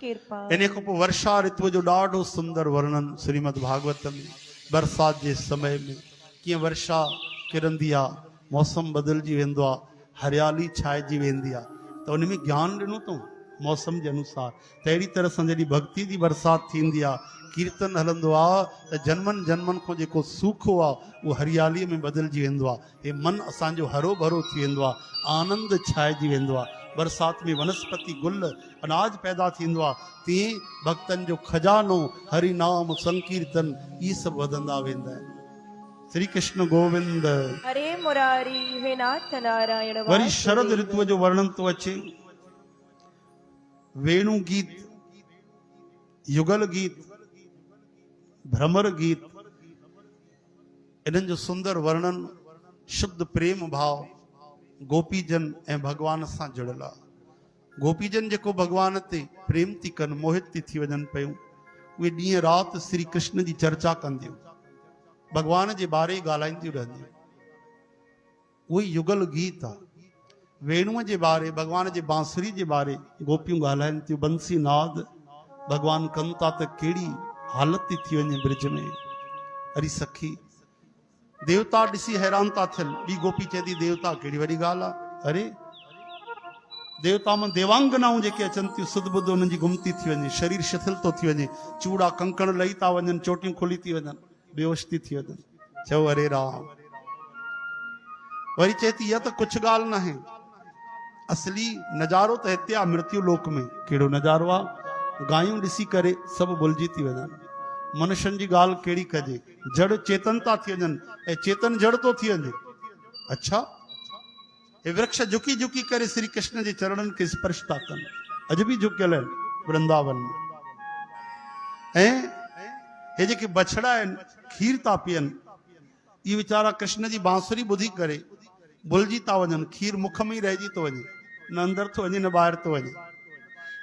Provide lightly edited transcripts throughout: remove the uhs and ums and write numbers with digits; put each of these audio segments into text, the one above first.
कृपा। इन खां पोइ वर्षा ऋतु जो ॾाढो सुंदर वर्णन श्रीमद भागवत में बरसात जे समय में कीअं वर्षा किरंदी आहे, मौसम बदिलजी वेंदो आहे, हरियाली छाइजी वेंदी आहे, त उन में ज्ञान ॾिनो अथऊं मौसम जे अनुसार। त अहिड़ी तरह सां जॾहिं भक्ति जी बरसाति थींदी आहे, कीर्तन हलंदो आहे, त जन्मनि जन्मनि खां जेको सूखो आहे उहो हरियालीअ में बदिलजी वेंदो आहे। हे मन असांजो हरो भरो थी वेंदो आहे, आनंद छाइजी वेंदो आहे। बरसाति में वनस्पति गुल अनाज पैदा थींदो आहे, तीअं भक्तनि जो खजानो हरि नाम संकीर्तन इहे सभु वधंदा वेंदा आहिनि। श्री कृष्ण गोविंद। हरे मुरारी हे नाथ नारायण वरी वासुदेव। शरद ऋतु जो वर्णन तो अचे। वेणु गीत, युगल गीत, भ्रमर गीत, इन्हनि जो सुंदर वर्णन, शुद्ध प्रेम भाव गोपीजन ऐं भगवान सां जुड़ियल आहे। गोपीजन जेको भगवान ते प्रेम थी कनि, मोहित थी वञनि पियूं, उहे ॾींहं राति श्री कृष्ण जी चर्चा कंदियूं, भगवान जे बारे ॻाल्हाईंदियूं रहंदियूं। उहे युगल गीत आहे। वेणुअ जे बारे, भगवान जे बांसुरी जे बारे गोपियूं ॻाल्हाइनि थियूं। बंसी नाद भगवान कनि था त कहिड़ी हालत थी वञे ब्रिज में। अरे सखी, देवता ॾिसी हैरान था थियनि। ॿी गोपी चए थी देवता कहिड़ी वॾी ॻाल्हि आहे। अरे देवता में देवांगनाऊं जेके अचनि थियूं, सुध बुध उन्हनि जी गुम थी वञे, शरीर शिथिल थो थी वञे, चूड़ा कंकण लही था वञनि, चोटियूं खुली थी वञनि, बेहोश थी वञनि। चओ अरे राम। वरी चए थी इहा त कुझु ॻाल्हि न आहे, असली नज़ारो त हिते आहे मृत्यु लोक में। कहिड़ो नज़ारो आहे? गायूं ॾिसी करे सभु भुलिजी थी वञनि। मनुष्यनि जी ॻाल्हि कहिड़ी कजे, जड़ चेतन था थी वञनि ऐं चेतन जड़ तो थी वञे। अच्छा, हे वृक्ष झुकी झुकी करे श्री कृष्ण जे चरणनि खे स्पर्श था कनि, अॼु बि झुकियल आहिनि वृंदावन में। ऐं हे जेके बछड़ा आहिनि खीर था पीअनि, इहे वीचारा कृष्ण जी बांसुरी ॿुधी करे भुलिजी था वञनि। खीर मुख में ई रहिजी थो वञे, न अंदरि थो वञे न ॿाहिरि थो वञे।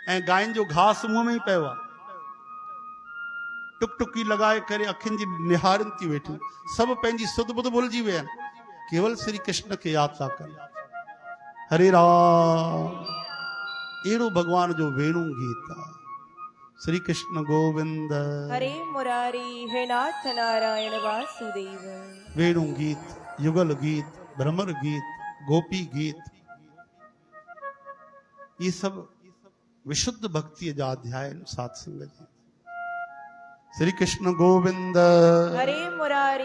ऐं गांयुनि जो घास मुंहं में ई पियो आहे, टुक टुकी लॻाए करे अखियुनि जी निहारनि थी वेठियूं। सभु पंहिंजी सुध बुध भुलिजी विया आहिनि, केवल श्री कृष्ण खे यादि था कनि। हरे राम। अहिड़ो भगवान जो वेणु गीत आहे। श्री कृष्ण गोविंद। हरे मुरारी हे नाथ नारायण वासुदेव। वेणु गीत, युगल गीत, भ्रमर गीत, गोपी गीत, ये सब विशुद्ध भक्ति जा अध्याय सात संग जी। श्री कृष्ण गोविंद। हरे मुरारी।